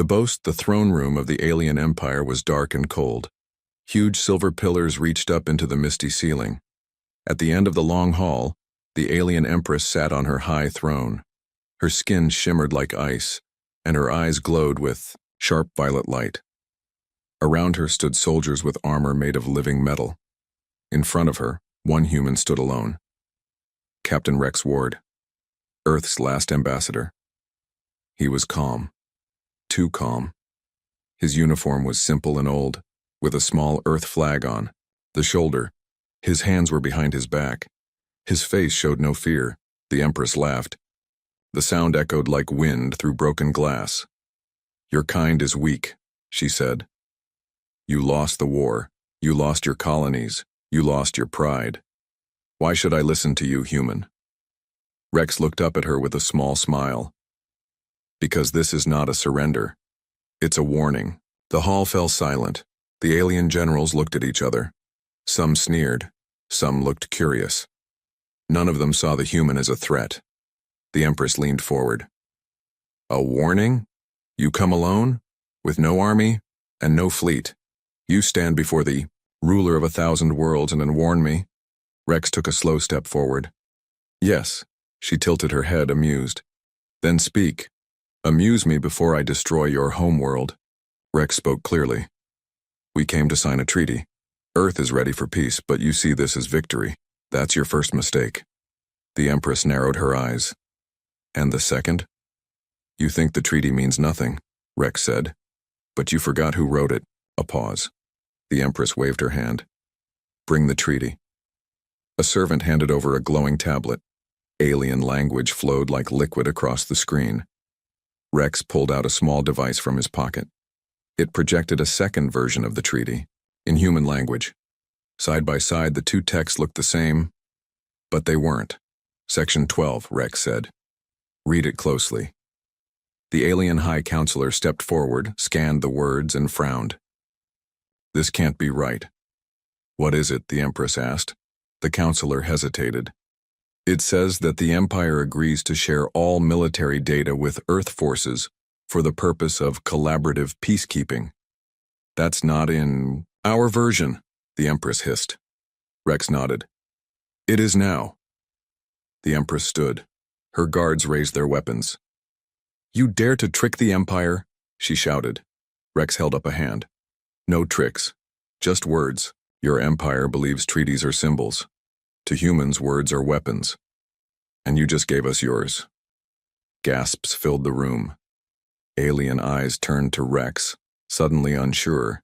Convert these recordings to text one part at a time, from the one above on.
The throne room of the alien empire was dark and cold. Huge silver pillars reached up into the misty ceiling. At the end of the long hall, the alien empress sat on her high throne. Her skin shimmered like ice, and her eyes glowed with sharp violet light. Around her stood soldiers with armor made of living metal. In front of her, one human stood alone. Captain Rex Ward, Earth's last ambassador. He was calm. Too calm. His uniform was simple and old, with a small Earth flag on the shoulder. His hands were behind his back. His face showed no fear. The Empress laughed. The sound echoed like wind through broken glass. "Your kind is weak," she said. "You lost the war. You lost your colonies. You lost your pride. Why should I listen to you, human?" Rex looked up at her with a small smile. "Because this is not a surrender. It's a warning." The hall fell silent. The alien generals looked at each other. Some sneered. Some looked curious. None of them saw the human as a threat. The Empress leaned forward. "A warning? You come alone? With no army and no fleet? You stand before the ruler of 1,000 worlds and warn me?" Rex took a slow step forward. "Yes." She tilted her head, amused. "Then speak. Amuse me before I destroy your homeworld." Rex spoke clearly. "We came to sign a treaty. Earth is ready for peace, but you see this as victory. That's your first mistake." The Empress narrowed her eyes. "And the second?" "You think the treaty means nothing," Rex said. "But you forgot who wrote it." A pause. The Empress waved her hand. "Bring the treaty." A servant handed over a glowing tablet. Alien language flowed like liquid across the screen. Rex pulled out a small device from his pocket. It projected a second version of the treaty, in human language. Side by side, the two texts looked the same, but they weren't. "Section 12, Rex said. "Read it closely." The alien High Counselor stepped forward, scanned the words, and frowned. "This can't be right." "What is it?" the Empress asked. The counselor hesitated. "It says that the Empire agrees to share all military data with Earth forces for the purpose of collaborative peacekeeping. That's not in our version," the Empress hissed. Rex nodded. "It is now." The Empress stood. Her guards raised their weapons. "You dare to trick the Empire?" she shouted. Rex held up a hand. "No tricks. Just words. Your Empire believes treaties are symbols. To humans, words are weapons. And you just gave us yours." Gasps filled the room. Alien eyes turned to Rex, suddenly unsure.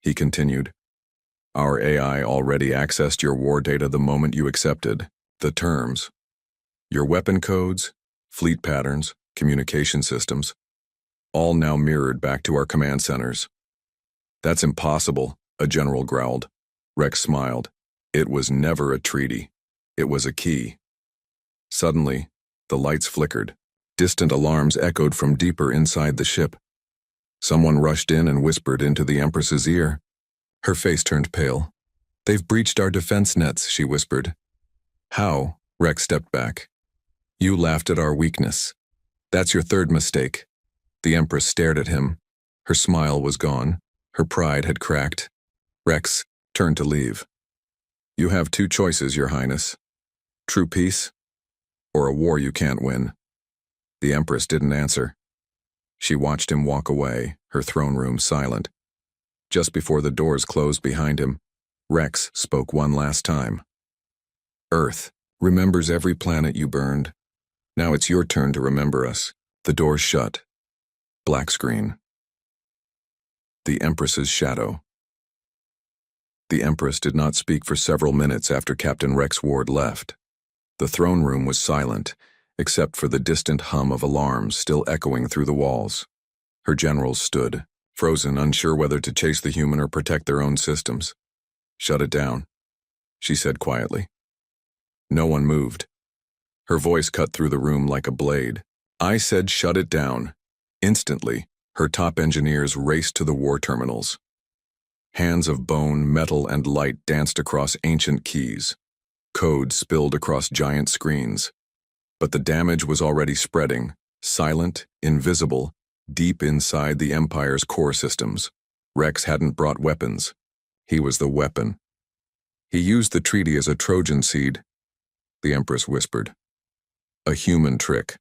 He continued, "Our AI already accessed your war data the moment you accepted the terms. Your weapon codes, fleet patterns, communication systems, all now mirrored back to our command centers." "That's impossible," a general growled. Rex smiled. "It was never a treaty. It was a key." Suddenly, the lights flickered. Distant alarms echoed from deeper inside the ship. Someone rushed in and whispered into the Empress's ear. Her face turned pale. "They've breached our defense nets," she whispered. "How?" Rex stepped back. "You laughed at our weakness. That's your third mistake." The Empress stared at him. Her smile was gone. Her pride had cracked. Rex turned to leave. "You have two choices, Your Highness. True peace, or a war you can't win." The Empress didn't answer. She watched him walk away, her throne room silent. Just before the doors closed behind him, Rex spoke one last time. "Earth remembers every planet you burned. Now it's your turn to remember us." The doors shut. Black screen. The Empress's shadow. The Empress did not speak for several minutes after Captain Rex Ward left. The throne room was silent, except for the distant hum of alarms still echoing through the walls. Her generals stood, frozen, unsure whether to chase the human or protect their own systems. "Shut it down," she said quietly. No one moved. Her voice cut through the room like a blade. "I said shut it down." Instantly, her top engineers raced to the war terminals. Hands of bone, metal, and light danced across ancient keys. Code spilled across giant screens. But the damage was already spreading, silent, invisible, deep inside the Empire's core systems. Rex hadn't brought weapons. He was the weapon. He used the treaty as a Trojan seed, the Empress whispered. A human trick.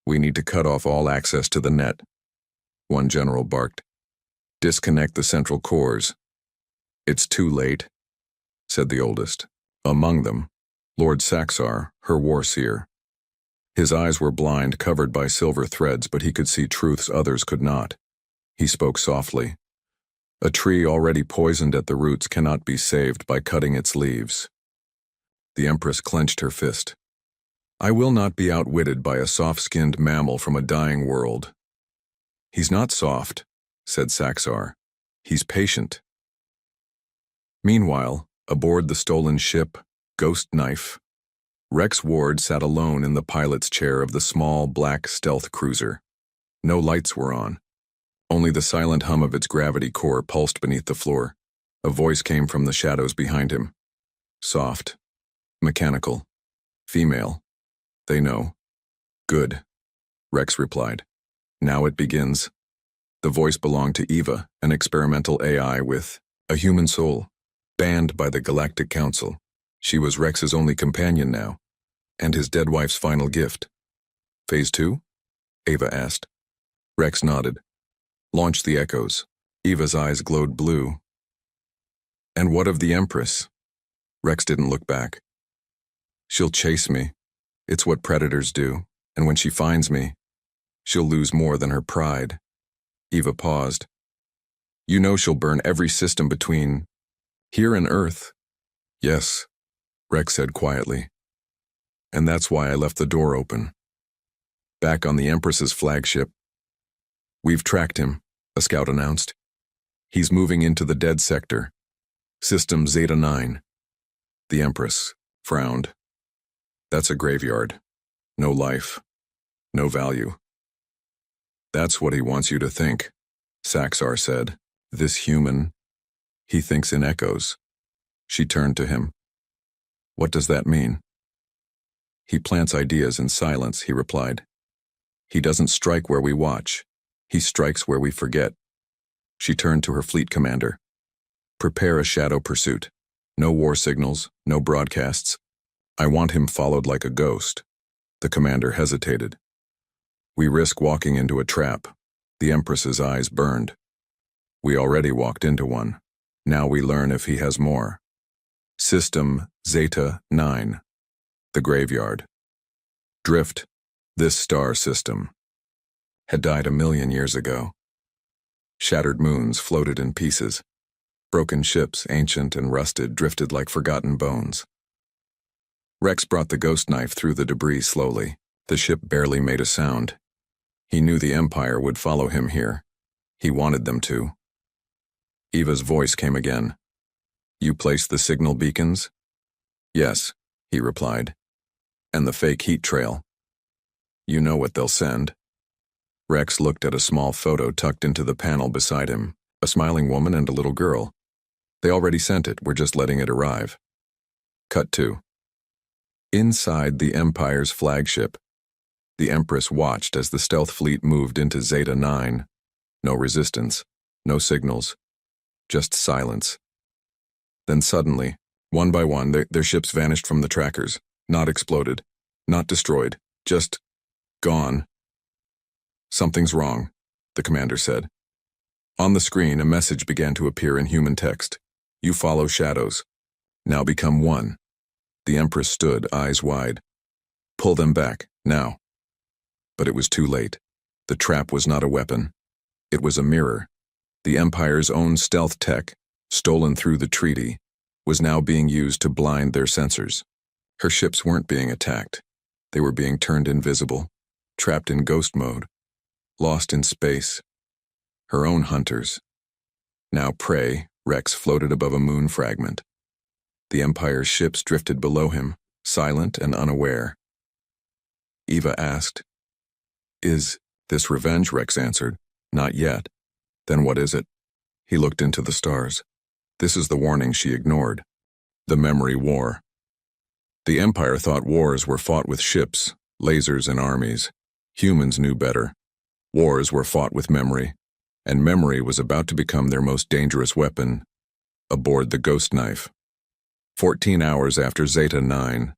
We need to cut off all access to the net, one general barked. Disconnect the central cores. It's too late, said the oldest. Among them, Lord Saxar, her warseer. His eyes were blind, covered by silver threads, but he could see truths others could not. He spoke softly. A tree already poisoned at the roots cannot be saved by cutting its leaves. The Empress clenched her fist. I will not be outwitted by a soft-skinned mammal from a dying world. He's not soft, said Saxar. He's patient. Meanwhile, aboard the stolen ship, Ghost Knife, Rex Ward sat alone in the pilot's chair of the small, black stealth cruiser. No lights were on. Only the silent hum of its gravity core pulsed beneath the floor. A voice came from the shadows behind him. Soft. Mechanical. Female. They know. Good. Rex replied. Now it begins. The voice belonged to Eva, an experimental AI with a human soul, banned by the Galactic Council. She was Rex's only companion now, and his dead wife's final gift. Phase 2? Eva asked. Rex nodded. Launch the echoes. Eva's eyes glowed blue. And what of the Empress? Rex didn't look back. She'll chase me. It's what predators do, and when she finds me, she'll lose more than her pride. Eva paused. You know she'll burn every system between here and Earth. Yes, Rex said quietly. And that's why I left the door open. Back on the Empress's flagship. We've tracked him, a scout announced. He's moving into the dead sector. System Zeta 9. The Empress frowned. That's a graveyard. No life. No value. That's what he wants you to think, Saxar said. This human, he thinks in echoes. She turned to him. What does that mean? He plants ideas in silence, he replied. He doesn't strike where we watch. He strikes where we forget. She turned to her fleet commander. Prepare a shadow pursuit. No war signals, no broadcasts. I want him followed like a ghost. The commander hesitated. We risk walking into a trap. The Empress's eyes burned. We already walked into one. Now we learn if he has more. System Zeta 9. The graveyard. Drift, this star system, had died 1,000,000 years ago. Shattered moons floated in pieces. Broken ships, ancient and rusted, drifted like forgotten bones. Rex brought the ghost knife through the debris slowly. The ship barely made a sound. He knew the Empire would follow him here. He wanted them to. Eva's voice came again. You placed the signal beacons? Yes, he replied. And the fake heat trail. You know what they'll send. Rex looked at a small photo tucked into the panel beside him, a smiling woman and a little girl. They already sent it, we're just letting it arrive. Cut 2. Inside the Empire's flagship, the Empress watched as the stealth fleet moved into Zeta 9. No resistance, no signals, just silence. Then suddenly, one by one, their ships vanished from the trackers, not exploded, not destroyed, just gone. Something's wrong, the commander said. On the screen, a message began to appear in human text. You follow shadows. Now become one. The Empress stood, eyes wide. Pull them back, now. But it was too late. The trap was not a weapon. It was a mirror. The Empire's own stealth tech, stolen through the treaty, was now being used to blind their sensors. Her ships weren't being attacked. They were being turned invisible, trapped in ghost mode, lost in space. Her own hunters. Now prey, Rex floated above a moon fragment. The Empire's ships drifted below him, silent and unaware. Eva asked, Is this revenge? Rex answered, Not yet. Then what is it? He looked into the stars. This is the warning she ignored. The memory war. The Empire thought wars were fought with ships, lasers, and armies. Humans knew better. Wars were fought with memory, and memory was about to become their most dangerous weapon aboard the Ghost Knife. 14 hours after Zeta 9,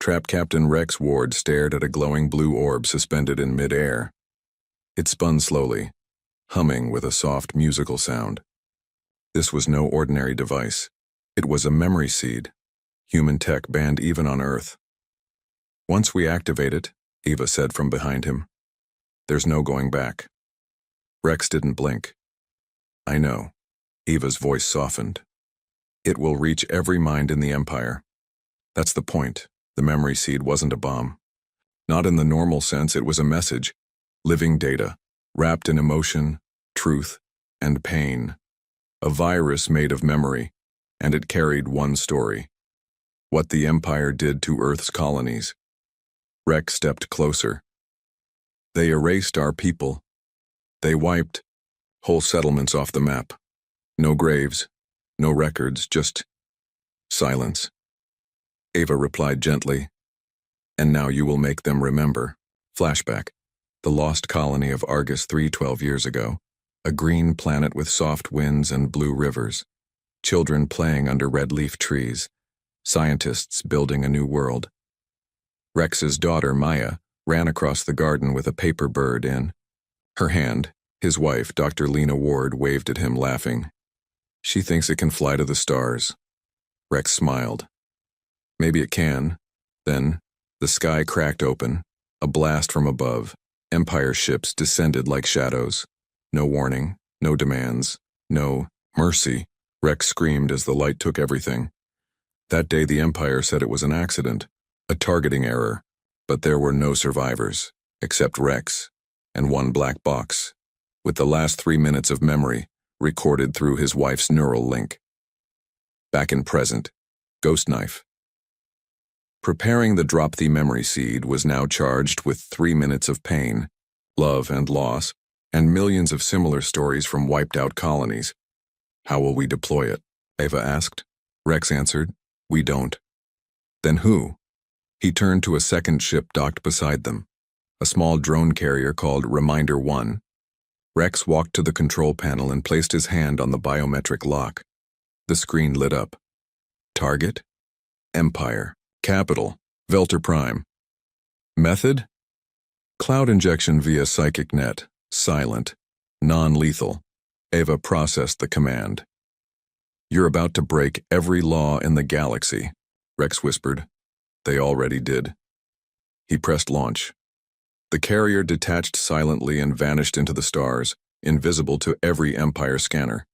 Trap Captain Rex Ward stared at a glowing blue orb suspended in mid-air. It spun slowly, humming with a soft musical sound. This was no ordinary device. It was a memory seed, human tech banned even on Earth. Once we activate it, Eva said from behind him, there's no going back. Rex didn't blink. I know. Eva's voice softened. It will reach every mind in the Empire. That's the point. The memory seed wasn't a bomb. Not in the normal sense, it was a message, living data, wrapped in emotion, truth, and pain. A virus made of memory, and it carried one story. What the Empire did to Earth's colonies. Rex stepped closer. They erased our people. They wiped whole settlements off the map. No graves, no records, just silence. Ava replied gently, and now you will make them remember. Flashback. The lost colony of Argus 312 years ago. A green planet with soft winds and blue rivers. Children playing under red leaf trees. Scientists building a new world. Rex's daughter, Maya, ran across the garden with a paper bird in her hand. His wife, Dr. Lena Ward, waved at him, laughing. She thinks it can fly to the stars. Rex smiled. Maybe it can. Then, the sky cracked open. A blast from above. Empire ships descended like shadows. No warning, no demands, no mercy. Rex screamed as the light took everything. That day the Empire said it was an accident, a targeting error, but there were no survivors, except Rex, and one black box, with the last 3 minutes of memory recorded through his wife's neural link. Back in present, Ghost Knife. Preparing the Drop the Memory Seed was now charged with 3 minutes of pain, love and loss, and millions of similar stories from wiped-out colonies. How will we deploy it? Ava asked. Rex answered, we don't. Then who? He turned to a second ship docked beside them, a small drone carrier called Reminder 1. Rex walked to the control panel and placed his hand on the biometric lock. The screen lit up. Target? Empire. Capital, Velter Prime. Method? Cloud injection via psychic net, silent, non-lethal. Ava processed the command. You're about to break every law in the galaxy, Rex whispered. They already did. He pressed launch. The carrier detached silently and vanished into the stars, invisible to every Empire scanner.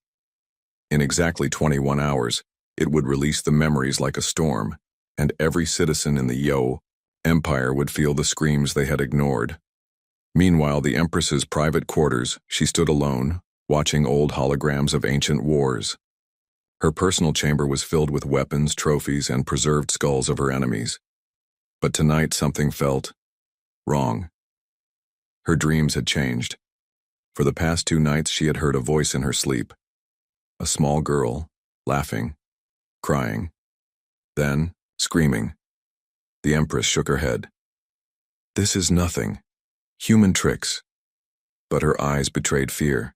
In exactly 21 hours, it would release the memories like a storm, and every citizen in the Empire would feel the screams they had ignored. Meanwhile, the Empress's private quarters, she stood alone, watching old holograms of ancient wars. Her personal chamber was filled with weapons, trophies, and preserved skulls of her enemies. But tonight something felt wrong. Her dreams had changed. For the past 2 nights she had heard a voice in her sleep. A small girl, laughing, crying, then screaming. The Empress shook her head. This is nothing. Human tricks. But her eyes betrayed fear.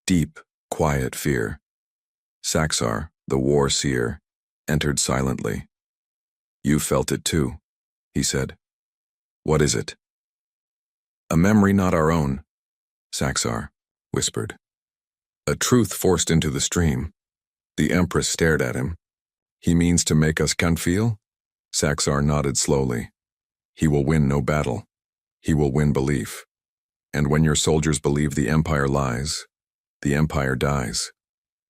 Deep, quiet fear. Saxar, the war seer, entered silently. You felt it too, he said. What is it? A memory not our own, Saxar whispered. A truth forced into the stream. The Empress stared at him. He means to make us can feel? Saxar nodded slowly. He will win no battle. He will win belief. And when your soldiers believe the Empire lies, the Empire dies.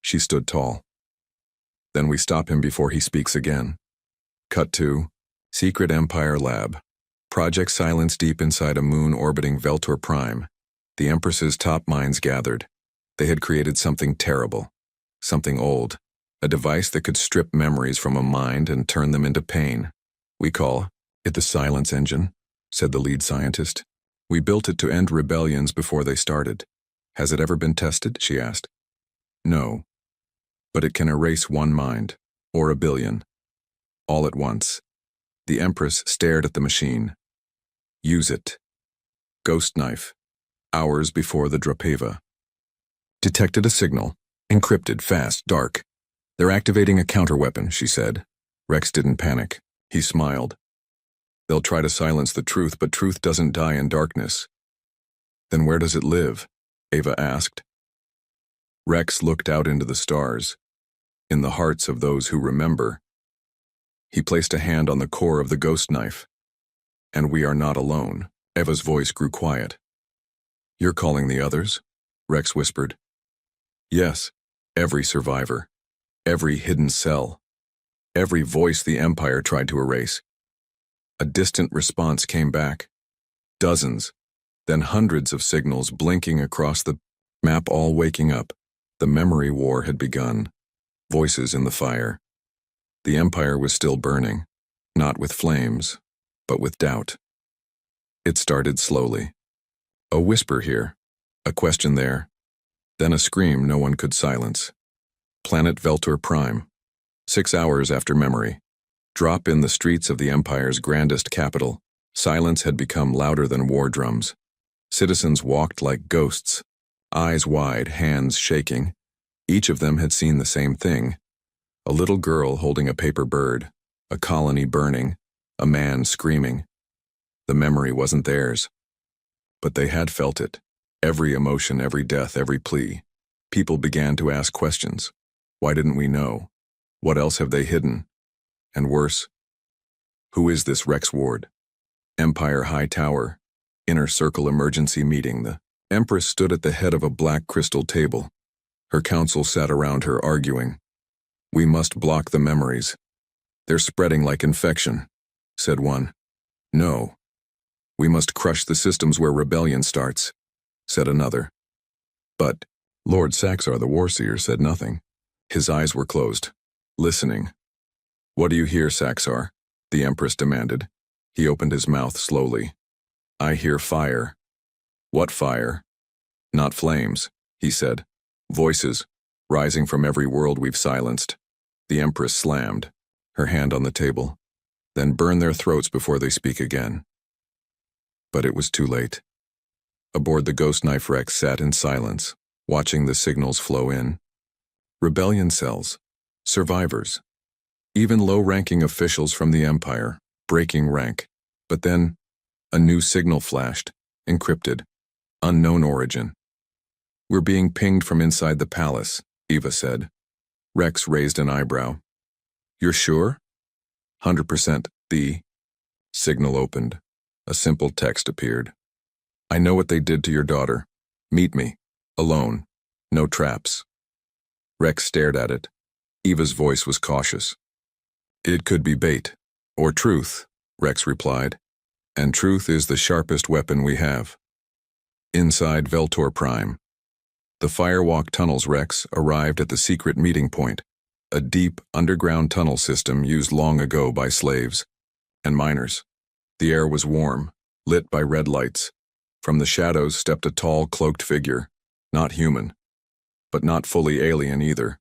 She stood tall. Then we stop him before he speaks again. Cut to Secret Empire Lab. Project Silence deep inside a moon orbiting Veltor Prime. The Empress's top minds gathered. They had created something terrible. Something old. A device that could strip memories from a mind and turn them into pain. We call it the Silence Engine, said the lead scientist. We built it to end rebellions before they started. Has it ever been tested? She asked. No. But it can erase one mind, or a billion. All at once. The Empress stared at the machine. Use it. Ghost Knife. hours before the Drapeva. Detected a signal. Encrypted, fast, dark. They're activating a counterweapon, she said. Rex didn't panic. He smiled. They'll try to silence the truth, but truth doesn't die in darkness. Then where does it live? Ava asked. Rex looked out into the stars. In the hearts of those who remember. He placed a hand on the core of the ghost knife. And we are not alone. Eva's voice grew quiet. You're calling the others? Rex whispered. Yes, every survivor. Every hidden cell. Every voice the Empire tried to erase. A distant response came back. Dozens, then hundreds of signals blinking across the map, all waking up. The memory war had begun. Voices in the fire. The Empire was still burning, not with flames, but with doubt. It started slowly. A whisper here, a question there, then a scream no one could silence. Planet Veltor Prime. 6 hours after memory. Drop in the streets of the Empire's grandest capital. Silence had become louder than war drums. Citizens walked like ghosts, eyes wide, hands shaking. Each of them had seen the same thing. A little girl holding a paper bird, a colony burning, a man screaming. The memory wasn't theirs. But they had felt it. Every emotion, every death, every plea. People began to ask questions. Why didn't we know? What else have they hidden? And worse, who is this Rex Ward? Empire High Tower, Inner Circle Emergency Meeting. The Empress stood at the head of a black crystal table. Her council sat around her arguing. We must block the memories. They're spreading like infection, said one. No. We must crush the systems where rebellion starts, said another. But Lord Saxar the Warseer said nothing. His eyes were closed, listening. What do you hear, Saxar? The Empress demanded. He opened his mouth slowly. I hear fire. What fire? Not flames, he said. Voices, rising from every world we've silenced. The Empress slammed, her hand on the table. Then burn their throats before they speak again. But it was too late. Aboard the Ghost Knife, Rex sat in silence, watching the signals flow in. Rebellion cells, survivors, even low-ranking officials from the Empire, breaking rank. But then, a new signal flashed, encrypted, unknown origin. We're being pinged from inside the palace, Eva said. Rex raised an eyebrow. You're sure? 100%. The signal opened. A simple text appeared. I know what they did to your daughter. Meet me. Alone. No traps. Rex stared at it. Eva's voice was cautious. It could be bait. Or truth, Rex replied. And truth is the sharpest weapon we have. Inside Veltor Prime. The Firewalk tunnels, Rex, arrived at the secret meeting point, a deep, underground tunnel system used long ago by slaves and miners. The air was warm, lit by red lights. From the shadows stepped a tall, cloaked figure, not human, but not fully alien either.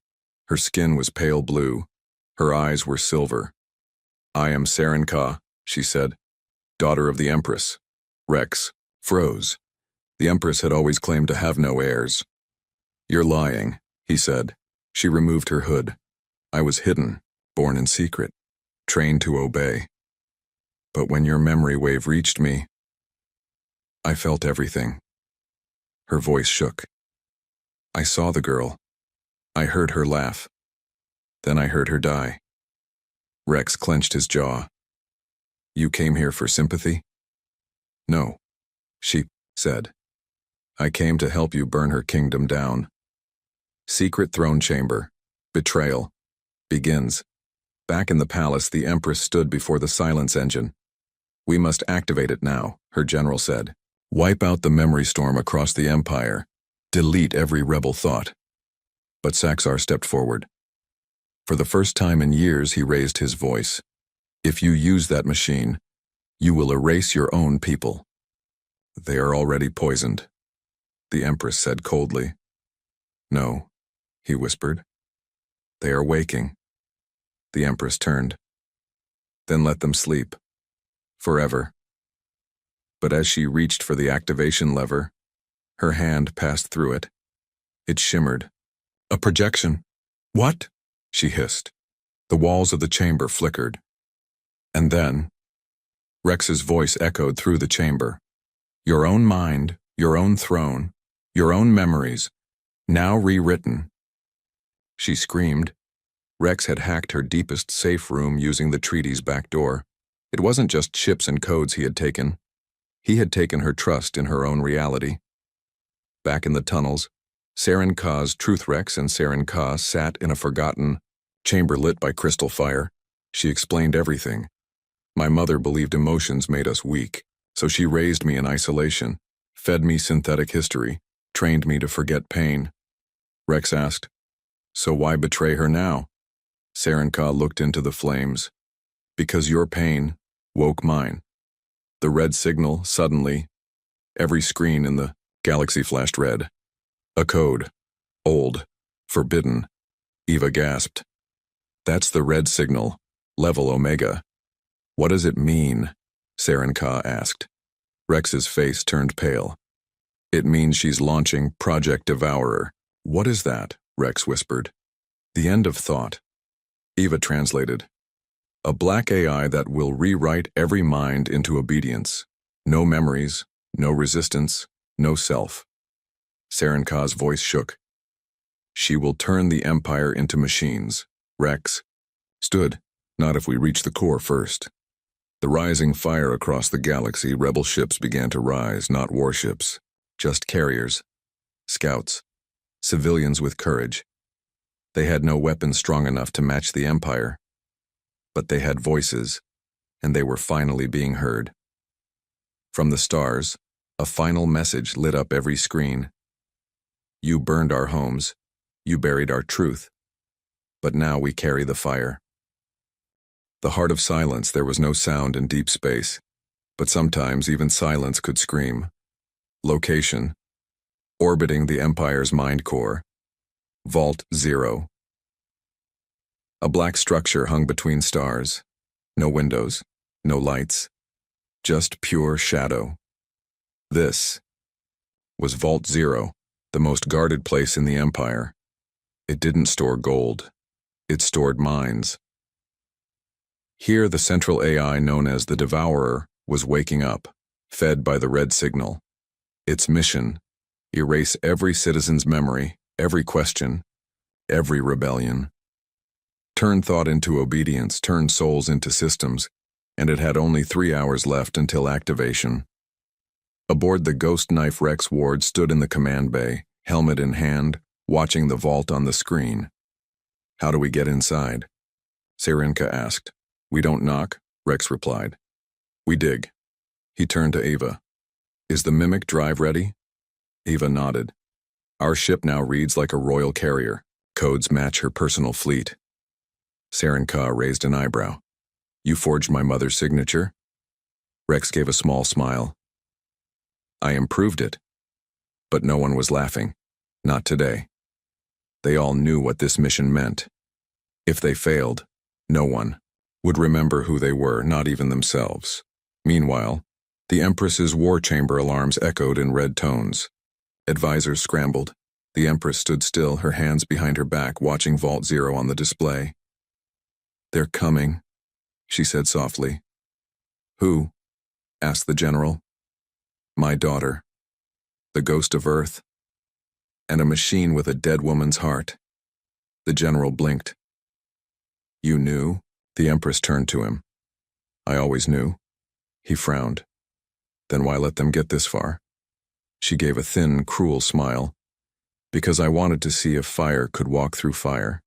Her skin was pale blue. Her eyes were silver. I am Serenka, she said, daughter of the Empress. Rex froze. The Empress had always claimed to have no heirs. You're lying, he said. She removed her hood. I was hidden, born in secret, trained to obey. But when your memory wave reached me, I felt everything. Her voice shook. I saw the girl. I heard her laugh. Then I heard her die. Rex clenched his jaw. You came here for sympathy? No, she said. I came to help you burn her kingdom down. Secret throne chamber. Betrayal. Begins. Back in the palace, the Empress stood before the silence engine. We must activate it now, her general said. Wipe out the memory storm across the Empire. Delete every rebel thought. But Saxar stepped forward. For the first time in years, he raised his voice. If you use that machine, you will erase your own people. They are already poisoned, the Empress said coldly. No, he whispered. They are waking. The Empress turned. Then let them sleep. Forever. But as she reached for the activation lever, Her hand passed through it. It shimmered. A projection. What? She hissed. The walls of the chamber flickered. And then, Rex's voice echoed through the chamber. Your own mind, your own throne, your own memories, now rewritten. She screamed. Rex had hacked her deepest safe room using the treaty's back door. It wasn't just chips and codes he had taken. He had taken her trust in her own reality. Back in the tunnels, Saren Ka's Truth Rex and Saren Ka sat in a forgotten chamber lit by crystal fire. She explained everything. My mother believed emotions made us weak, so she raised me in isolation, fed me synthetic history, trained me to forget pain. Rex asked, so why betray her now? Saren Ka looked into the flames. Because your pain woke mine. The red signal, suddenly, every screen in the galaxy flashed red. A code. Old. Forbidden. Eva gasped. That's the red signal. Level Omega. What does it mean? Saren Ka asked. Rex's face turned pale. It means she's launching Project Devourer. What is that? Rex whispered. The end of thought. Eva translated. A black AI that will rewrite every mind into obedience. No memories, no resistance, no self. Saren Ka's voice shook. She will turn the Empire into machines. Rex stood. Not if we reach the core first. The rising fire across the galaxy, rebel ships began to rise, not warships, just carriers, scouts, civilians with courage. They had no weapons strong enough to match the Empire, but they had voices, and they were finally being heard. From the stars, a final message lit up every screen. You burned our homes, you buried our truth, but now we carry the fire. The heart of silence, there was no sound in deep space, but sometimes even silence could scream. Location. Orbiting the Empire's mind core. Vault 0. A black structure hung between stars. No windows, no lights, just pure shadow. This was Vault 0, the most guarded place in the Empire. It didn't store gold. It stored minds. Here, the central AI known as the Devourer was waking up, fed by the red signal. Its mission: erase every citizen's memory, every question, every rebellion. Turn thought into obedience, turn souls into systems, and it had only 3 hours left until activation. Aboard the Ghost Knife, Rex Ward stood in the command bay, helmet in hand, watching the vault on the screen. How do we get inside? Saren Ka asked. We don't knock, Rex replied. We dig. He turned to Eva. Is the Mimic drive ready? Eva nodded. Our ship now reads like a royal carrier. Codes match her personal fleet. Saren Ka raised an eyebrow. You forged my mother's signature? Rex gave a small smile. I improved it. But no one was laughing. Not today. They all knew what this mission meant. If they failed, no one would remember who they were, not even themselves. Meanwhile, the Empress's war chamber alarms echoed in red tones. Advisors scrambled. The Empress stood still, her hands behind her back, watching Vault 0 on the display. They're coming, she said softly. Who? Asked the general. My daughter. The ghost of Earth. And a machine with a dead woman's heart. The general blinked. You knew? The Empress turned to him. I always knew. He frowned. Then why let them get this far? She gave a thin, cruel smile. Because I wanted to see if fire could walk through fire.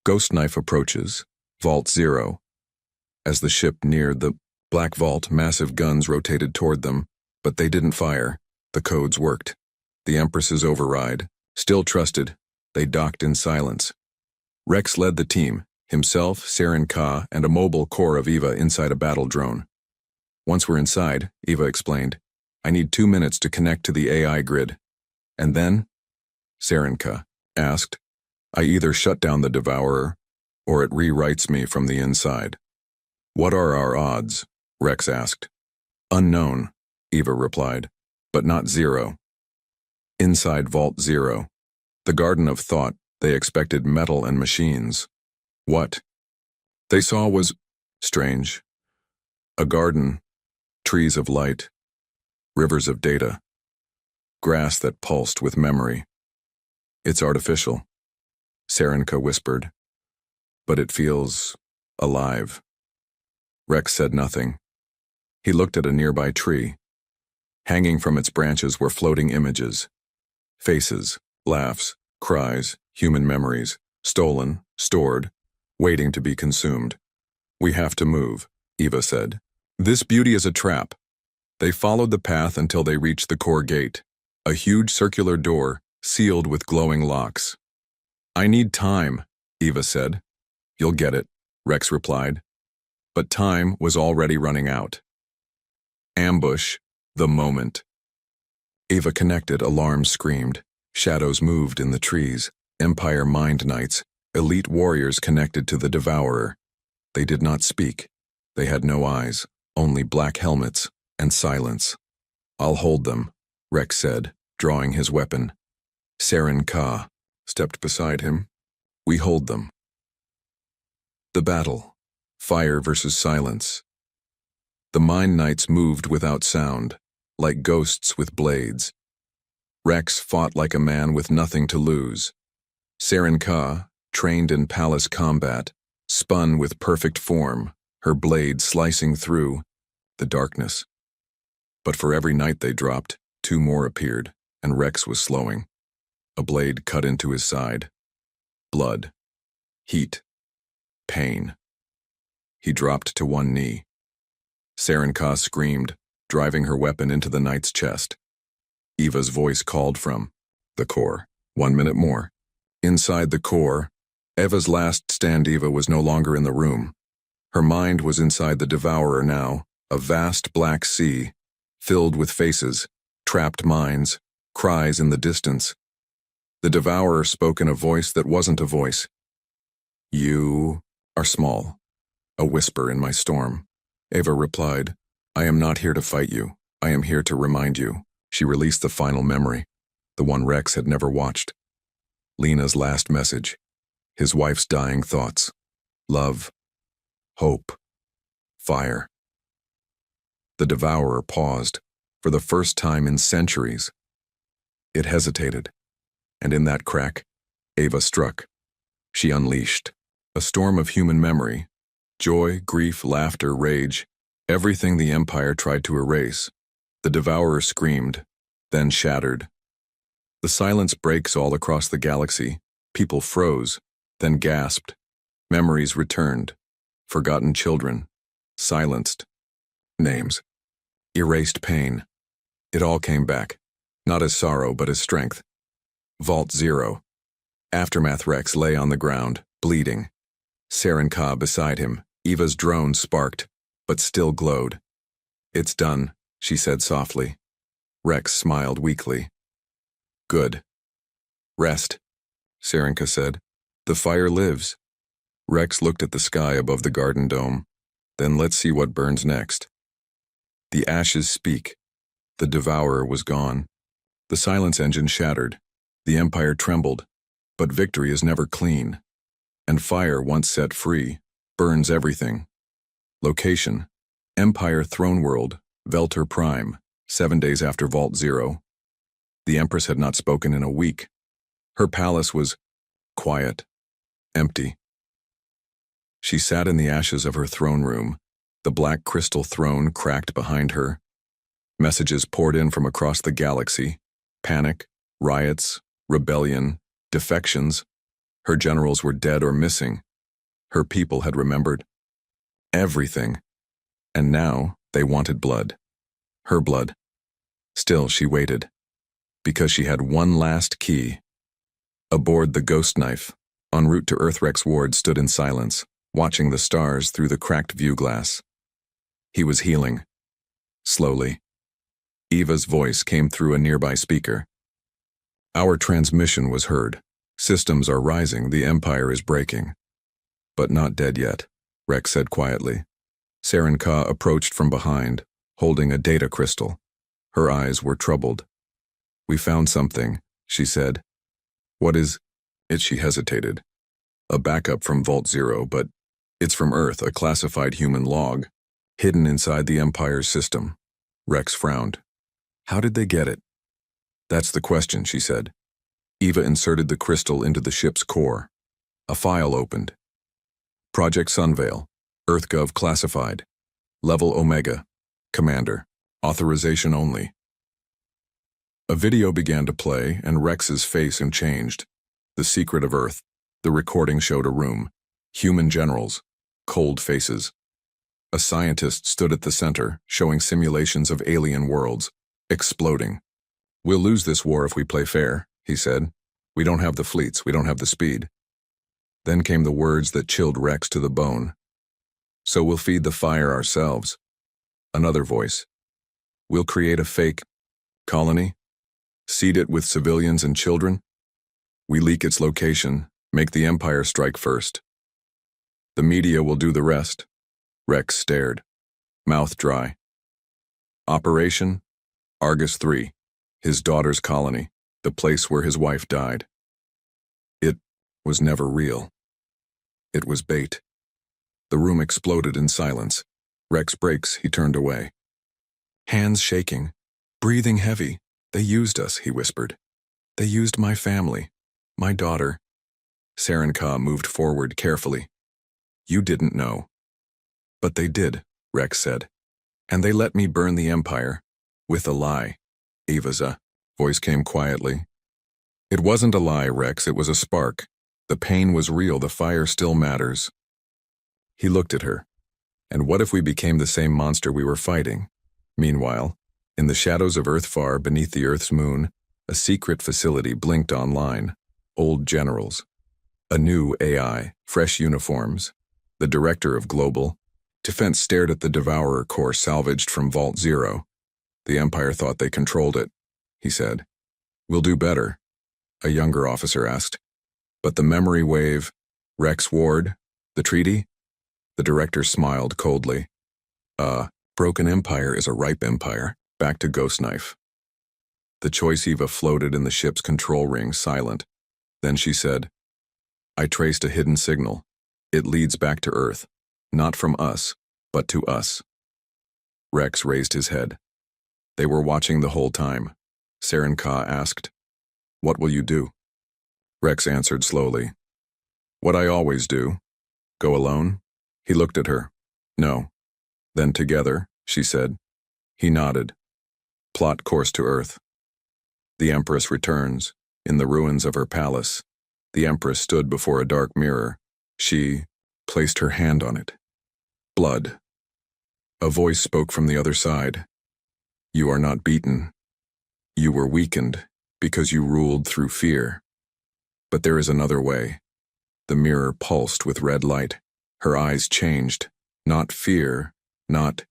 Ghost Knife approaches. Vault 0. As the ship neared the black vault, massive guns rotated toward them, but they didn't fire. The codes worked. The Empress's override. Still trusted, they docked in silence. Rex led the team. Himself, Saren Ka, and a mobile core of Eva inside a battle drone. Once we're inside, Eva explained, I need 2 minutes to connect to the AI grid. And then? Saren Ka asked. I either shut down the Devourer, or it rewrites me from the inside. What are our odds? Rex asked. Unknown, Eva replied, but not 0. Inside Vault Zero, the Garden of Thought, they expected metal and machines. What they saw was strange. A garden, trees of light, rivers of data, grass that pulsed with memory. It's artificial, Serenka whispered, but it feels alive. Rex said nothing. He looked at a nearby tree. Hanging from its branches were floating images. Faces, laughs, cries, human memories, stolen, stored, waiting to be consumed. We have to move, Eva said. This beauty is a trap. They followed the path until they reached the core gate, a huge circular door sealed with glowing locks. I need time, Eva said. You'll get it, Rex replied. But time was already running out. Ambush, the moment. Eva connected, alarms screamed. Shadows moved in the trees. Empire Mind Knights, elite warriors connected to the Devourer. They did not speak. They had no eyes, only black helmets and silence. I'll hold them, Rex said, drawing his weapon. Saren Ka stepped beside him. We hold them. The battle. Fire versus silence. The Mind Knights moved without sound, like ghosts with blades. Rex fought like a man with nothing to lose. Saren Ka, trained in palace combat, spun with perfect form, her blade slicing through the darkness. But for every knight they dropped, two more appeared, and Rex was slowing. A blade cut into his side. Blood. Heat. Pain. He dropped to one knee. Saren Ka screamed, driving her weapon into the knight's chest. Eva's voice called from the core. 1 minute more. Inside the core, Eva's last stand. Eva was no longer in the room. Her mind was inside the Devourer now, a vast black sea, filled with faces, trapped minds, cries in the distance. The Devourer spoke in a voice that wasn't a voice. You are small, a whisper in my storm. Eva replied, I am not here to fight you. I am here to remind you. She released the final memory, the one Rex had never watched. Lena's last message, his wife's dying thoughts. Love, hope, fire. The Devourer paused, for the first time in centuries. It hesitated, and in that crack, Eva struck. She unleashed a storm of human memory, joy, grief, laughter, rage, everything the Empire tried to erase. The Devourer screamed, then shattered. The silence breaks all across the galaxy. People froze, then gasped. Memories returned. Forgotten children. Silenced. Names. Erased pain. It all came back, not as sorrow but as strength. Vault Zero. Aftermath. Rex lay on the ground, bleeding. Saren Ka beside him. Eva's drone sparked, but still glowed. It's done, she said softly. Rex smiled weakly. Good. Rest, Serenka said. The fire lives. Rex looked at the sky above the garden dome. Then let's see what burns next. The ashes speak. The Devourer was gone. The silence engine shattered. The Empire trembled. But victory is never clean. And fire, once set free, burns everything. Location. Empire Throne World, Velter Prime, 7 days after Vault Zero. The Empress had not spoken in a week. Her palace was quiet, empty. She sat in the ashes of her throne room, the black crystal throne cracked behind her. Messages poured in from across the galaxy. Panic, riots, rebellion, defections. Her generals were dead or missing. Her people had remembered everything. And now they wanted blood. Her blood. Still she waited, because she had one last key. Aboard the Ghost Knife, en route to Earth, Rex Ward stood in silence, watching the stars through the cracked view glass. He was healing. Slowly. Eva's voice came through a nearby speaker. Our transmission was heard. Systems are rising, the Empire is breaking. But not dead yet, Rex said quietly. Saren Ka approached from behind, holding a data crystal. Her eyes were troubled. We found something, she said. What is it? She hesitated. A backup from Vault Zero, but it's from Earth, a classified human log, hidden inside the Empire's system. Rex frowned. How did they get it? That's the question, she said. Eva inserted the crystal into the ship's core. A file opened. Project Sunveil, EarthGov classified. Level Omega. Commander. Authorization only. A video began to play, and Rex's face changed. The secret of Earth. The recording showed a room. Human generals. Cold faces. A scientist stood at the center, showing simulations of alien worlds, exploding. We'll lose this war if we play fair, he said. We don't have the fleets, we don't have the speed. Then came the words that chilled Rex to the bone. So we'll feed the fire ourselves. Another voice. We'll create a fake colony, seed it with civilians and children. We leak its location, make the Empire strike first. The media will do the rest. Rex stared, mouth dry. Operation Argus III, his daughter's colony, the place where his wife died. It was never real. It was bait. The room exploded in silence. Rex brakes, he turned away. Hands shaking, breathing heavy. They used us, he whispered. They used my family, my daughter. Serenka moved forward carefully. You didn't know. But they did, Rex said. And they let me burn the Empire. With a lie. Eva's voice came quietly. It wasn't a lie, Rex, it was a spark. The pain was real, the fire still matters. He looked at her. And what if we became the same monster we were fighting? Meanwhile, in the shadows of Earth far beneath the Earth's moon, a secret facility blinked online. Old generals. A new AI, fresh uniforms. The director of Global Defense stared at the Devourer core salvaged from Vault Zero. The Empire thought they controlled it, he said. We'll do better, a younger officer asked. But the memory wave, Rex Ward, the treaty? The director smiled coldly. Broken Empire is a ripe empire, back to Ghost Knife. The choice Eva floated in the ship's control ring, silent. Then she said, I traced a hidden signal. It leads back to Earth. Not from us, but to us. Rex raised his head. They were watching the whole time. Serenka asked, What will you do? Rex answered slowly. What I always do. Go alone? He looked at her. No. Then together, she said. He nodded. Plot course to Earth. The Empress returns. In the ruins of her palace. The Empress stood before a dark mirror. She placed her hand on it. Blood. A voice spoke from the other side. You are not beaten. You were weakened because you ruled through fear. But there is another way. The mirror pulsed with red light. Her eyes changed. Not fear, not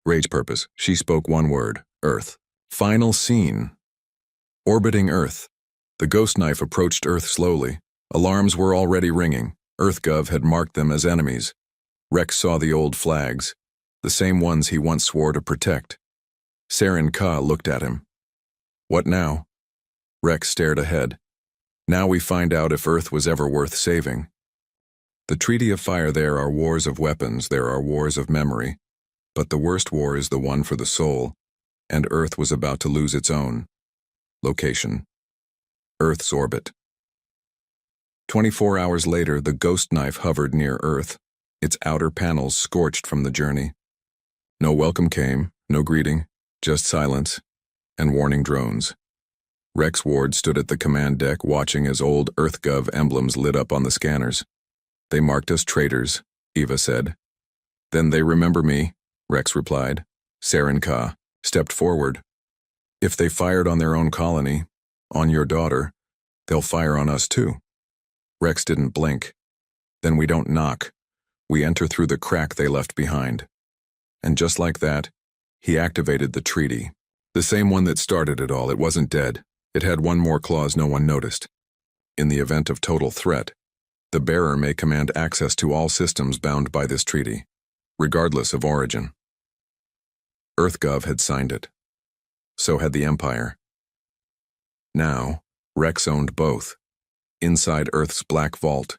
rage purpose. She spoke one word, Earth. Final scene. Orbiting Earth. The Ghost Knife approached Earth slowly. Alarms were already ringing. EarthGov had marked them as enemies. Rex saw the old flags, the same ones he once swore to protect. Serenka looked at him. What now? Rex stared ahead. Now we find out if Earth was ever worth saving. The Treaty of Fire, there are wars of weapons, there are wars of memory. But the worst war is the one for the soul, and Earth was about to lose its own. Location. Earth's orbit. 24 hours later, the Ghost Knife hovered near Earth, its outer panels scorched from the journey. No welcome came, no greeting, just silence, and warning drones. Rex Ward stood at the command deck watching as old EarthGov emblems lit up on the scanners. They marked us traitors, Eva said. Then they remember me, Rex replied. Serenka stepped forward. If they fired on their own colony, on your daughter, they'll fire on us too. Rex didn't blink. Then we don't knock. We enter through the crack they left behind. And just like that, he activated the treaty. The same one that started it all. It wasn't dead. It had one more clause no one noticed. In the event of total threat, the bearer may command access to all systems bound by this treaty, regardless of origin. EarthGov had signed it. So had the Empire. Now, Rex owned both. Inside Earth's black vault,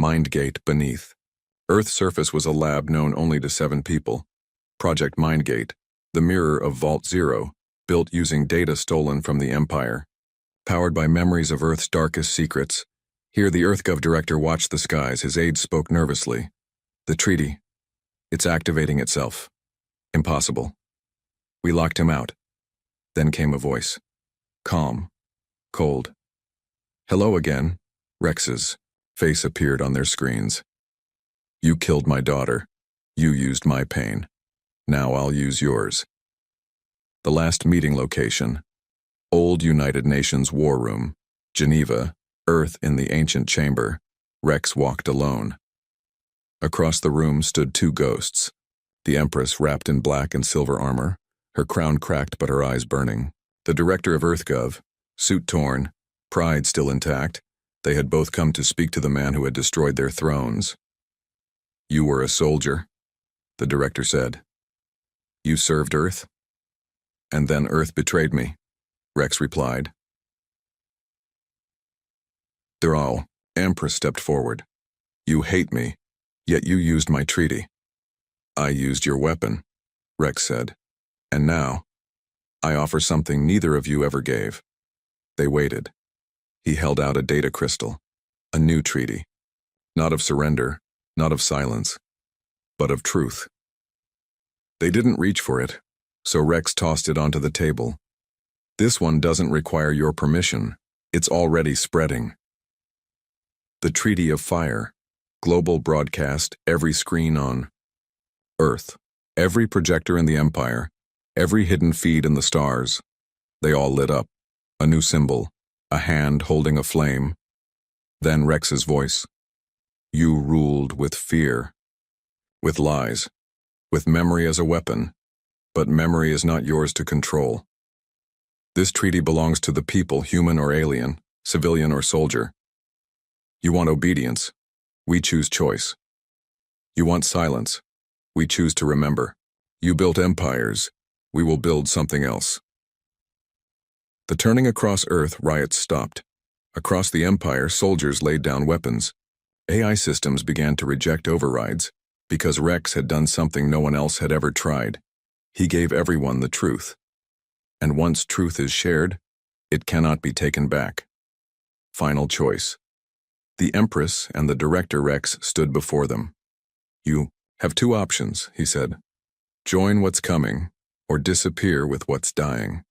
Mindgate beneath. Earth's surface was a lab known only to 7 people. Project Mindgate, the mirror of Vault Zero, built using data stolen from the Empire. Powered by memories of Earth's darkest secrets, here the EarthGov director watched the skies. His aide spoke nervously. The treaty. It's activating itself. Impossible. We locked him out. Then came a voice. Calm. Cold. Hello again. Rex's face appeared on their screens. You killed my daughter. You used my pain. Now I'll use yours. The last meeting location. Old United Nations War Room. Geneva. Earth in the ancient chamber. Rex walked alone. Across the room stood 2 ghosts. The Empress wrapped in black and silver armor, her crown cracked but her eyes burning. The director of EarthGov, suit torn, pride still intact. They had both come to speak to the man who had destroyed their thrones. You were a soldier, the director said. You served Earth? And then Earth betrayed me, Rex replied. They're all. Empress stepped forward. You hate me, yet you used my treaty. I used your weapon, Rex said. And now, I offer something neither of you ever gave. They waited. He held out a data crystal, a new treaty. Not of surrender, not of silence, but of truth. They didn't reach for it, so Rex tossed it onto the table. This one doesn't require your permission. It's already spreading. The Treaty of Fire. Global broadcast, every screen on Earth, every projector in the Empire, every hidden feed in the stars. They all lit up. A new symbol, a hand holding a flame. Then Rex's voice. You ruled with fear, with lies, with memory as a weapon, but memory is not yours to control. This treaty belongs to the people, human or alien, civilian or soldier. You want obedience, we choose choice. You want silence, we choose to remember. You built empires, we will build something else. The turning across Earth, riots stopped. Across the Empire, soldiers laid down weapons. AI systems began to reject overrides, because Rex had done something no one else had ever tried. He gave everyone the truth. And once truth is shared, it cannot be taken back. Final choice. The Empress and the Director Rex stood before them. You have 2 options, he said. Join what's coming, or disappear with what's dying.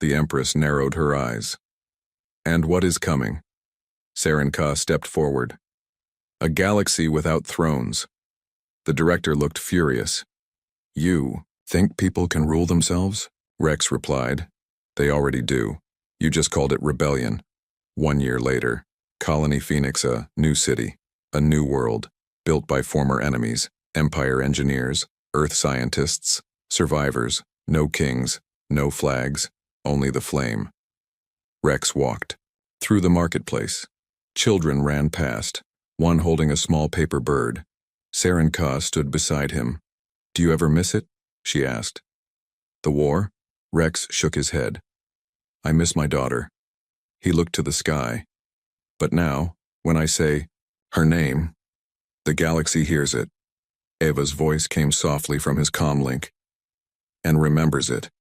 The Empress narrowed her eyes. And what is coming? Saren Ka stepped forward. A galaxy without thrones. The Director looked furious. You think people can rule themselves? Rex replied. They already do. You just called it rebellion. 1 year later. Colony Phoenix, a new city, a new world, built by former enemies, Empire engineers, Earth scientists, survivors, no kings, no flags, only the flame. Rex walked. Through the marketplace. Children ran past, one holding a small paper bird. Saren Ka stood beside him. Do you ever miss it? She asked. The war? Rex shook his head. I miss my daughter. He looked to the sky. But now, when I say, her name, the galaxy hears it. Eva's voice came softly from his comm link. And remembers it.